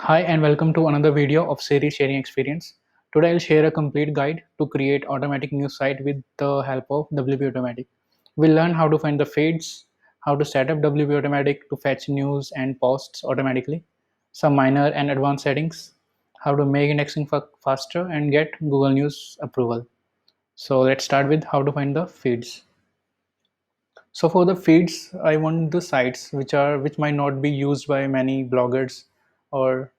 Hi and welcome to another video of series sharing experience. Today I'll share a complete guide to create automatic news site with the help of WP Automatic. We'll learn how to find the feeds, how to set up WP Automatic to fetch news and posts automatically, some minor and advanced settings, how to make indexing faster and get Google News approval. So let's start with how to find the feeds. So for the feeds, I want the sites which might not be used by many bloggers or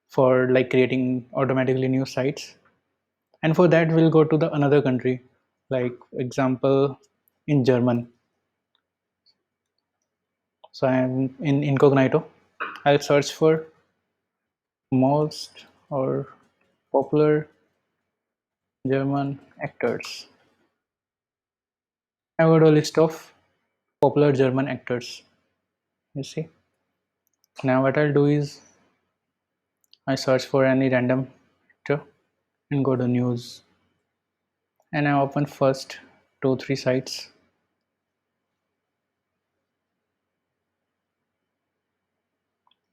for like creating automatically new sites, and for that we'll go to the another country, like example in German. So I am in incognito. I'll search for most or popular German actors. I got a list of popular German actors, you see. Now what I'll do is I search for any random actor and go to news, and I open first 2 3 sites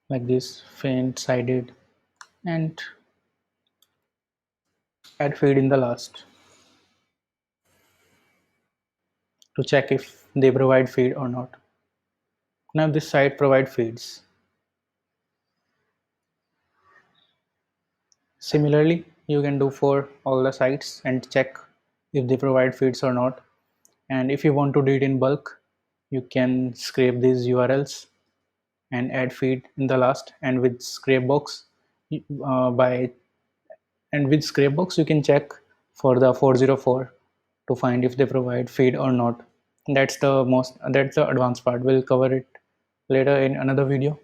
like this, faint sided, and add feed in the last to check if they provide feed or not. Now this site provide feeds. Similarly, you can do for all the sites and check if they provide feeds or not. And if you want to do it in bulk, you can scrape these URLs and add feed in the last. And with scrapebox, by and with scrapebox you can check for the 404 to find if they provide feed or not. That's the advanced part. We'll cover it later in another video.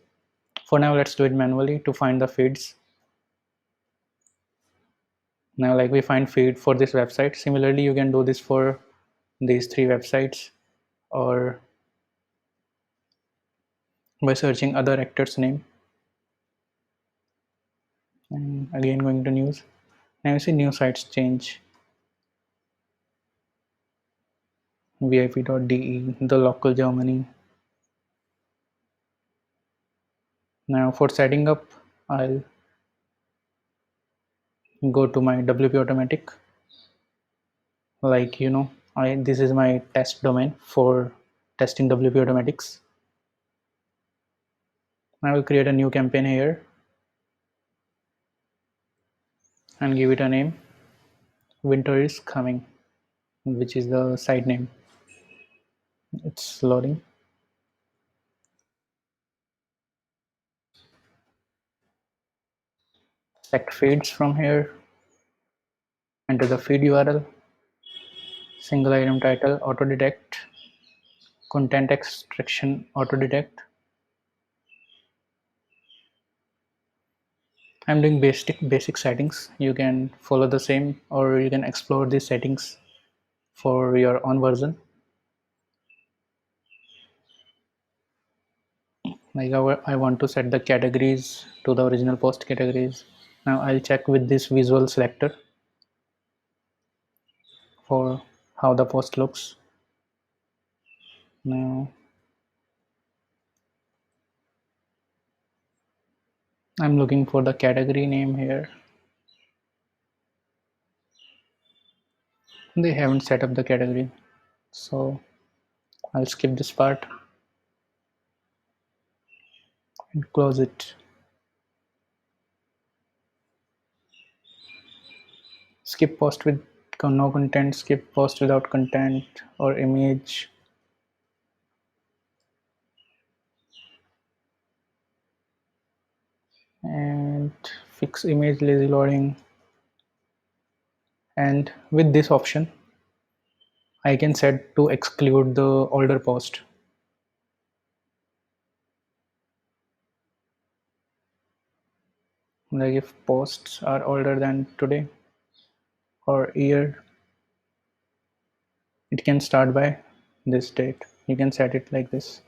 For now, let's do it manually to find the feeds. Now, like we find feed for this website. Similarly, you can do this for these 3 websites or by searching other actor's name. And again, going to news. Now you see new sites change. VIP.de, the local Germany. Now for setting up, I'll go to my WP Automatic. Like this is my test domain for testing WP Automatics. I will create a new campaign here and give it a name. Winter is coming, which is the site name. It's loading. Select feeds from here. Enter the feed URL. Single item title auto detect. Content extraction auto detect. I'm doing basic settings. You can follow the same or you can explore these settings for your own version. Like I want to set the categories to the original post categories. Now I'll check with this visual selector for how the post looks. Now I'm looking for the category name here. They haven't set up the category, so I'll skip this part and close it. Skip post with no content, skip post without content or image. And fix image lazy loading. And with this option, I can set to exclude the older post. Like if posts are older than today or year, it can start by this date. You can set it like this.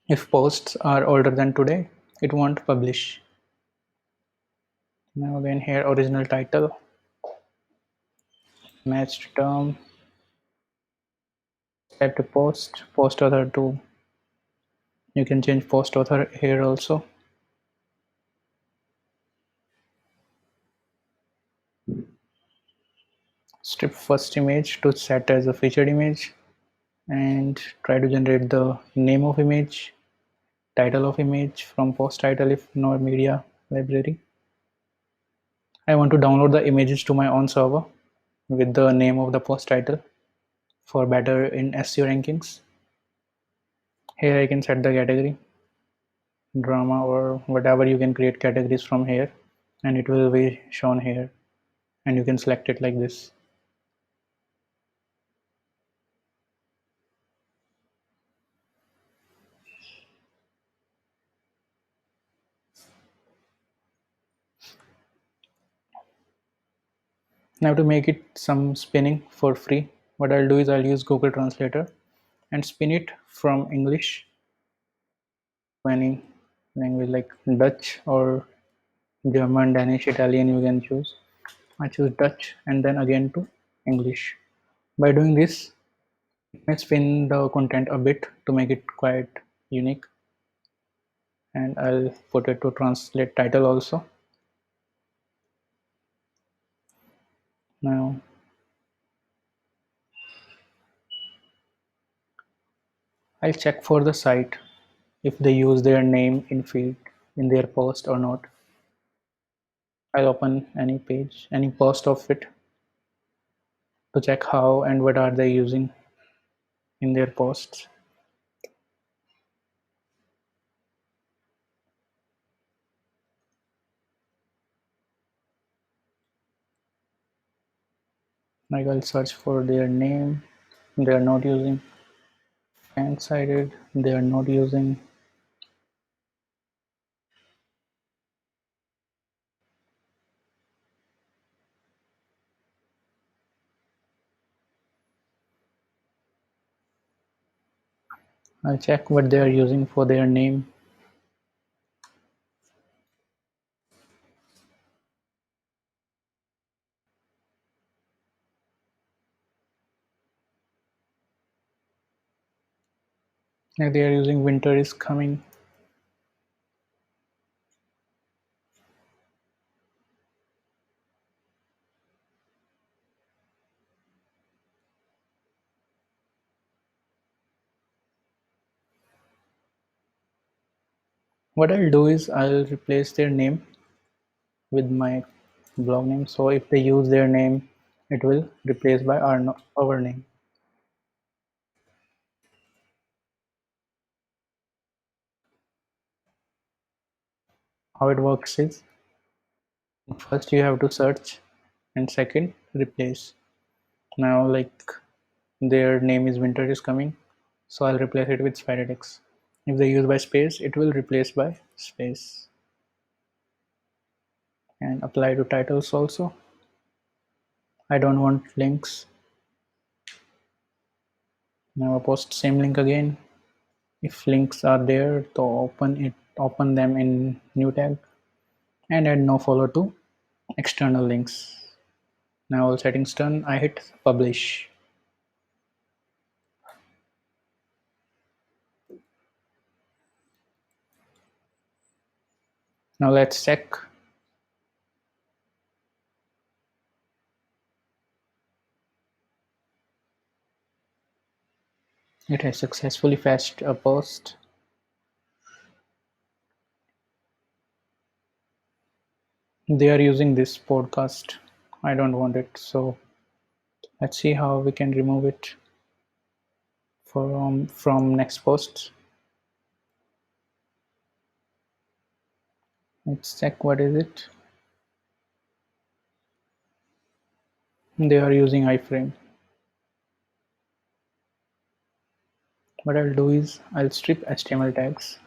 If posts are older than today, it won't publish. Now again here, original title, matched term, set to post author to You can change post author here also. Strip first image to set as a featured image and try to generate the name of image, title of image from post title if no media library. I want to download the images to my own server with the name of the post title for better in SEO rankings. Here I can set the category, drama or whatever. You can create categories from here and it will be shown here, and you can select it like this. Now to make it some spinning for free, what I'll do is I'll use Google Translator and spin it from English to any language like Dutch or German, Danish, Italian. You can choose. I choose Dutch and then again to English. By doing this, I spin the content a bit to make it quite unique, and I'll put it to translate title also. Now I'll check for the site if they use their name in field in their post or not. I'll open any page, any post of it to check how and what are they using in their posts. Like I'll search for their name, they are not using. Fan sided, they are not using. I'll check what they are using for their name. Like they are using winter is coming. What I'll do is I'll replace their name with my blog name. So if they use their name, it will replace by our name. How it works is first you have to search and second replace. Now like their name is winter is coming, so I'll replace it with Spidertex. If they use by space, it will replace by space. And apply to titles also. I don't want links. Now I post same link again. If links are there, to open them in new tag and add no follow to external links. Now all settings done, I hit publish. Now let's check. It has successfully fetched a post. They are using this podcast. I don't want it, so let's see how we can remove it from next post. Let's check what is it. They are using iframe. What I'll do is I'll strip HTML tags.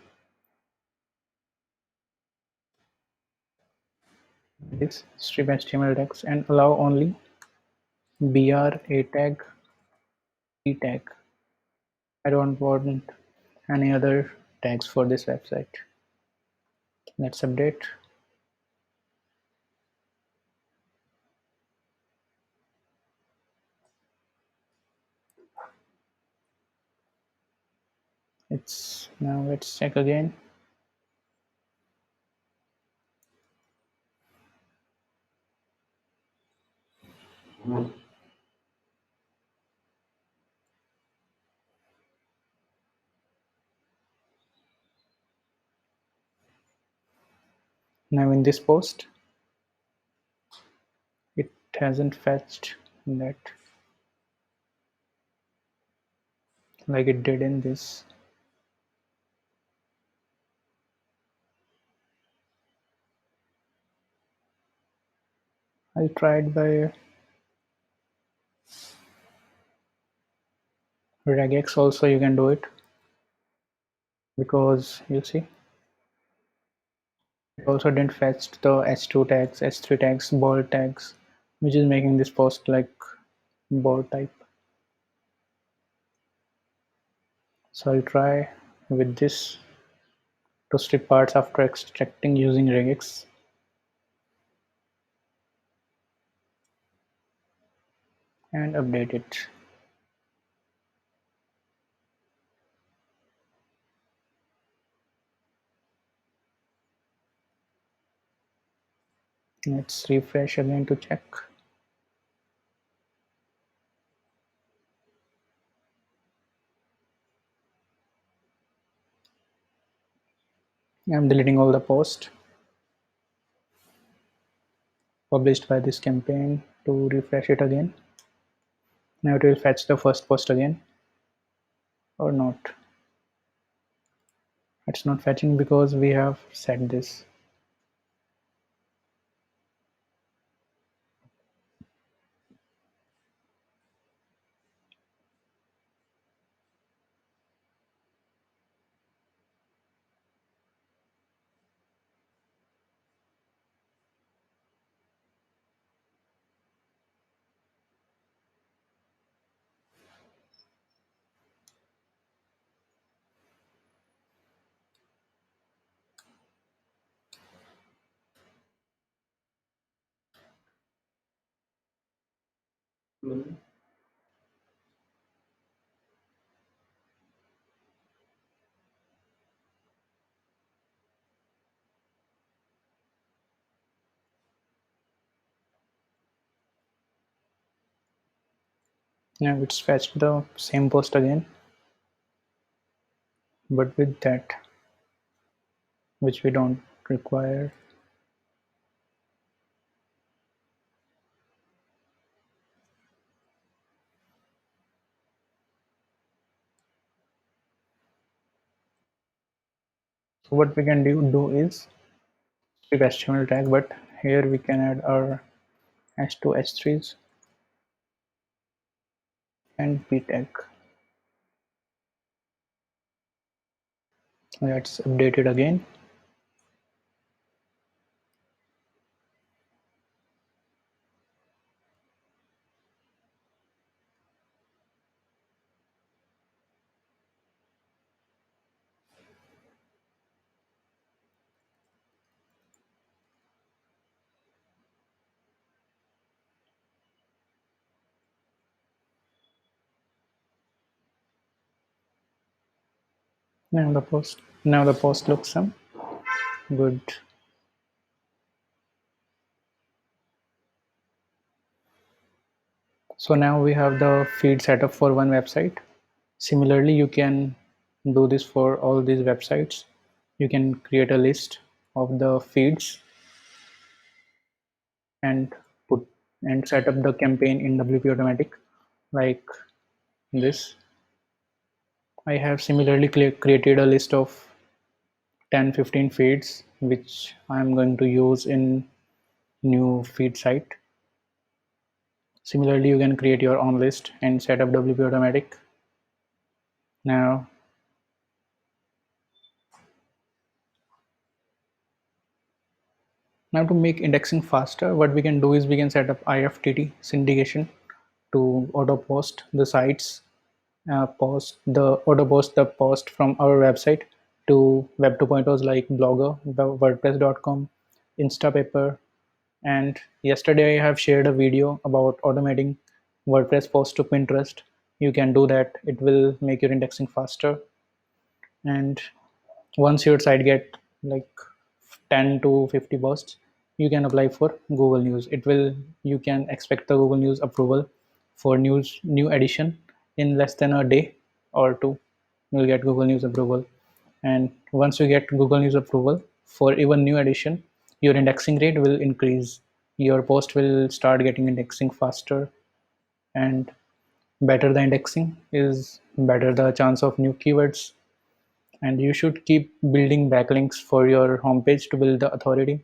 This strip HTML tags and allow only br, a tag, p tag. I don't want any other tags for this website. Let's update. It's now, let's check again. Now in this post, it hasn't fetched that like it did in this. I'll try it by regex also. You can do it, because you see it also didn't fetch the h2 tags, h3 tags, bold tags, which is making this post like bold type. So I'll try with this to strip parts after extracting using regex. And update it. Let's refresh again to check. I'm deleting all the posts published by this campaign to refresh it again. Now it will fetch the first post again, or not. It's not fetching because we have set this. Now it's fetched the same post again, but with that, which we don't require. So what we can do is strip HTML tag, but here we can add our h2, h3s and p tag. Let's update it again. Now the post looks some good. So now we have the feed setup for one website. Similarly, you can do this for all these websites. You can create a list of the feeds and put and set up the campaign in WP Automatic like this. I have similarly created a list of 10-15 feeds which I'm going to use in new feed site. Similarly, you can create your own list and set up WP Automatic. Now to make indexing faster, what we can do is we can set up IFTT syndication to auto post the sites, auto post the post from our website to Web 2.0s like Blogger, WordPress.com, Instapaper, and yesterday I have shared a video about automating WordPress post to Pinterest. You can do that. It will make your indexing faster. And once your site get like 10 to 50 bursts, you can apply for Google News. It will, you can expect the Google News approval for new edition in less than a day or two. You'll get Google News approval. And once you get Google News approval for even new edition, your indexing rate will increase. Your post will start getting indexing faster, and better the indexing is, better the chance of new keywords. And you should keep building backlinks for your homepage to build the authority.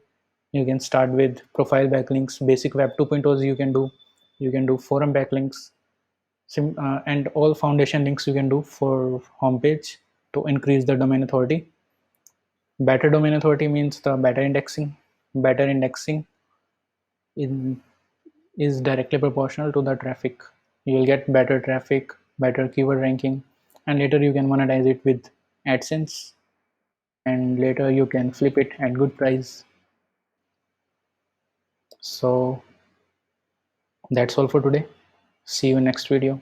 You can start with profile backlinks, basic web 2.0s. You can do forum backlinks, and all foundation links you can do for homepage to increase the domain authority. Better domain authority means the better indexing. Better indexing in, is directly proportional to the traffic. You'll get better traffic, better keyword ranking, and later you can monetize it with AdSense, and later you can flip it at good price. So that's all for today. See you in next video.